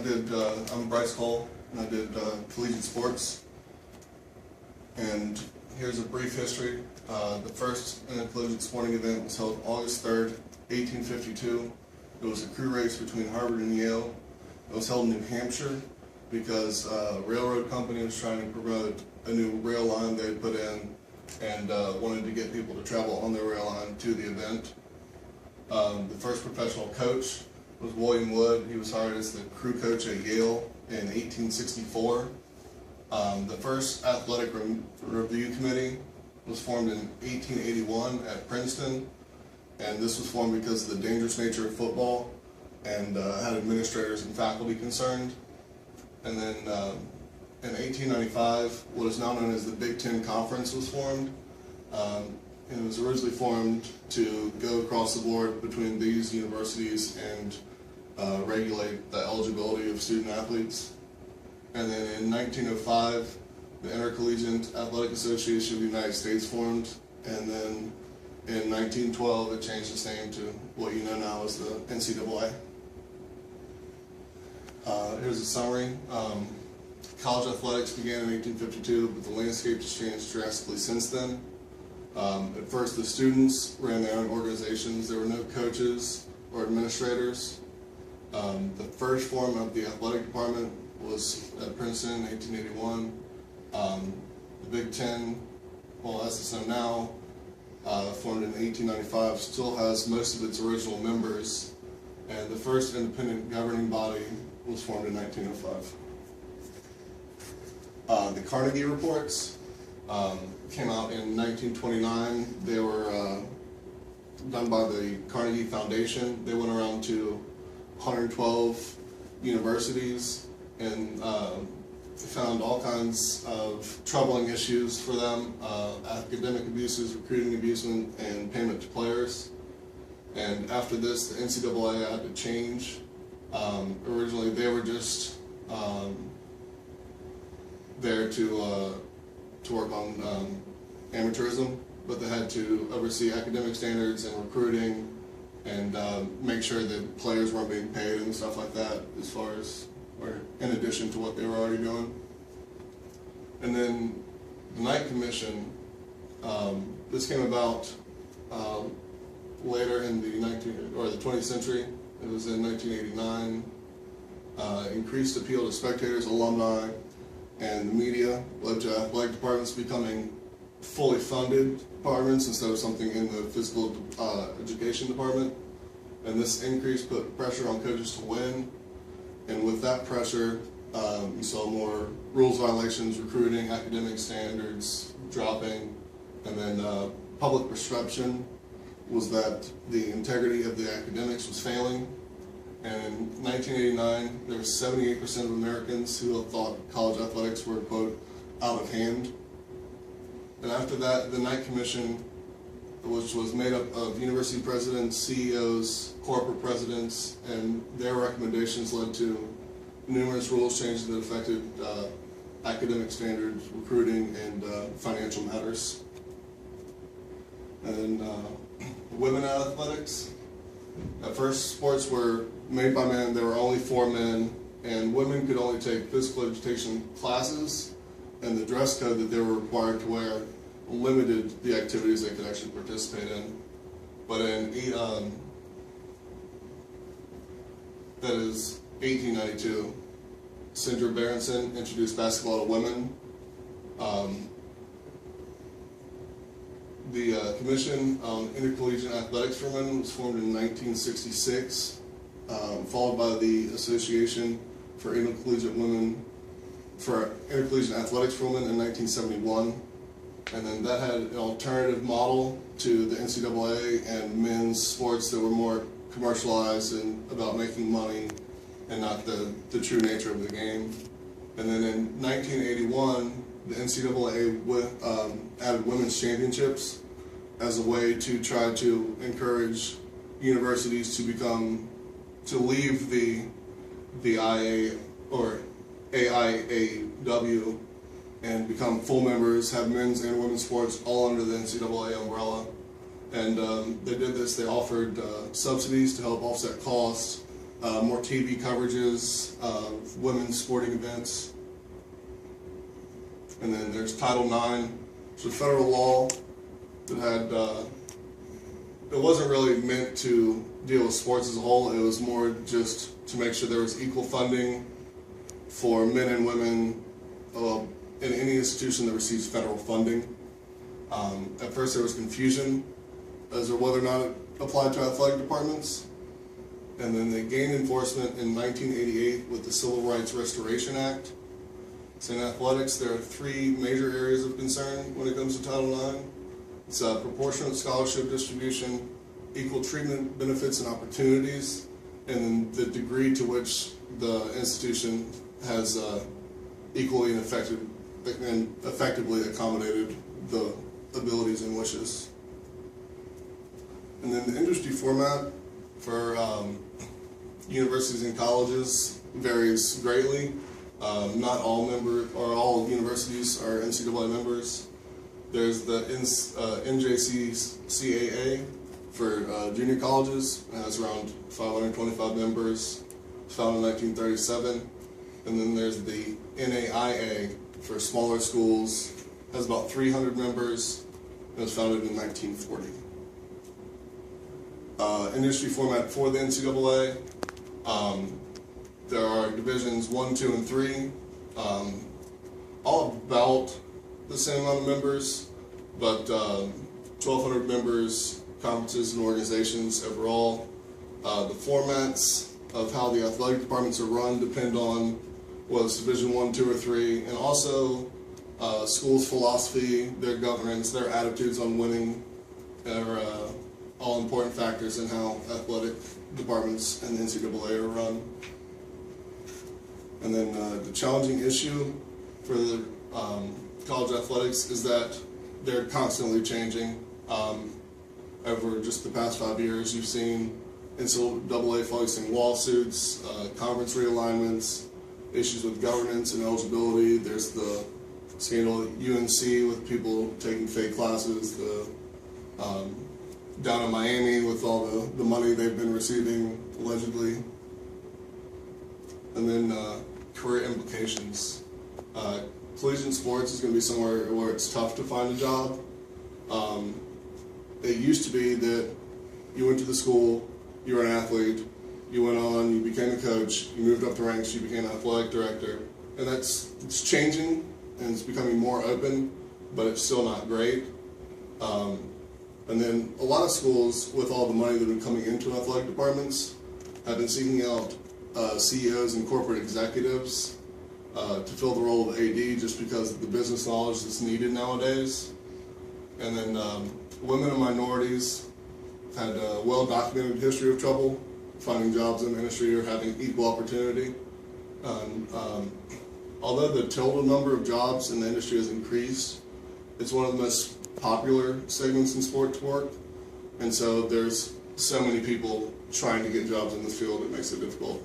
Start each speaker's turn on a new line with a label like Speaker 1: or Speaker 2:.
Speaker 1: I'm Bryce Cole, and I did collegiate sports. And here's a brief history. The first collegiate sporting event was held August 3rd, 1852. It was a crew race between Harvard and Yale. It was held in New Hampshire because a railroad company was trying to promote a new rail line they had put in and wanted to get people to travel on their rail line to the event. The first professional coach was William Wood. He was hired as the crew coach at Yale in 1864. The first athletic review committee was formed in 1881 at Princeton, and this was formed because of the dangerous nature of football and had administrators and faculty concerned. And then in 1895, what is now known as the Big Ten Conference was formed. And it was originally formed to go across the board between these universities and regulate the eligibility of student athletes. And then in 1905, the Intercollegiate Athletic Association of the United States formed, and then in 1912 it changed its name to what you know now as the NCAA. Here's a summary. College athletics began in 1852, but the landscape has changed drastically since then. At first, the students ran their own organizations. There were no coaches or administrators. The first form of the athletic department was at Princeton in 1881. The Big Ten, well, SASM now, formed in 1895, still has most of its original members, and the first independent governing body was formed in 1905. The Carnegie reports came out in 1929. They were done by the Carnegie Foundation. They went around to 112 universities and found all kinds of troubling issues for them, academic abuses, recruiting abusement, and payment to players. And after this, the NCAA had to change. Originally, they were just there to work on amateurism, but they had to oversee academic standards and recruiting and make sure that players weren't being paid and stuff like that, as far as, or in addition to what they were already doing. And then the Knight Commission, this came about later in the 20th century. It was in 1989. Increased appeal to spectators, alumni, and the media led to athletic departments becoming fully funded departments instead of something in the physical education department. And this increase put pressure on coaches to win. And with that pressure, you saw more rules violations, recruiting, academic standards dropping, and then public perception was that the integrity of the academics was failing. And in 1989, there were 78% of Americans who thought college athletics were, quote, out of hand. And after that, the Knight Commission, which was made up of university presidents, CEOs, corporate presidents, and their recommendations led to numerous rules changes that affected academic standards, recruiting, and financial matters. And then women in athletics. At first, sports were made by men. There were only 4 men, and women could only take physical education classes, and the dress code that they were required to wear limited the activities they could actually participate in. But in 1892, Sandra Berenson introduced basketball to women. The Commission on Intercollegiate Athletics for Women was formed in 1966, followed by the Association for Intercollegiate Athletics for Women in 1971, and then that had an alternative model to the NCAA and men's sports that were more commercialized and about making money and not the true nature of the game. And then in 1981, the NCAA added women's championships as a way to try to encourage universities to leave the IA or AIAW and become full members, have men's and women's sports all under the NCAA umbrella. And they did this. They offered subsidies to help offset costs, more TV coverages of women's sporting events. And then there's Title IX, which is a federal law that had, it wasn't really meant to deal with sports as a whole. It was more just to make sure there was equal funding for men and women in any institution that receives federal funding. At first there was confusion as to whether or not it applied to athletic departments. And then they gained enforcement in 1988 with the Civil Rights Restoration Act. So in athletics, there are three major areas of concern when it comes to Title IX. It's proportionate scholarship distribution, equal treatment benefits and opportunities, and then the degree to which the institution has equally and effectively accommodated the abilities and wishes. And then the industry format for universities and colleges varies greatly. Not all universities are NCAA members. There's the NJCAA for junior colleges. It has around 525 members. It's founded in 1937. And then there's the NAIA for smaller schools. It has about 300 members. It was founded in 1940. Industry format for the NCAA. There are divisions 1, 2, and 3, all about the same amount of members, but 1,200 members, conferences and organizations overall. The formats of how the athletic departments are run depend on whether it's Division 1, 2, or 3, and also schools' philosophy, their governance, their attitudes on winning are all important factors in how athletic departments and the NCAA are run. And then the challenging issue for the college athletics is that they're constantly changing. Over just the past 5 years, you've seen NCAA facing lawsuits, conference realignments, issues with governance and eligibility. There's the scandal at UNC with people taking fake classes, the down in Miami with all the money they've been receiving, allegedly. And then career implications. Collegiate sports is going to be somewhere where it's tough to find a job. It used to be that you went to the school, you were an athlete, you went on, you became a coach, you moved up the ranks, you became an athletic director. And it's changing and it's becoming more open, but it's still not great. And then a lot of schools, with all the money that's been coming into athletic departments, have been seeking out CEOs and corporate executives to fill the role of AD just because of the business knowledge that's needed nowadays. And then women and minorities have had a well-documented history of trouble finding jobs in the industry or having equal opportunity. Although the total number of jobs in the industry has increased, it's one of the most popular segments in sports work, and so there's so many people trying to get jobs in this field, it makes it difficult.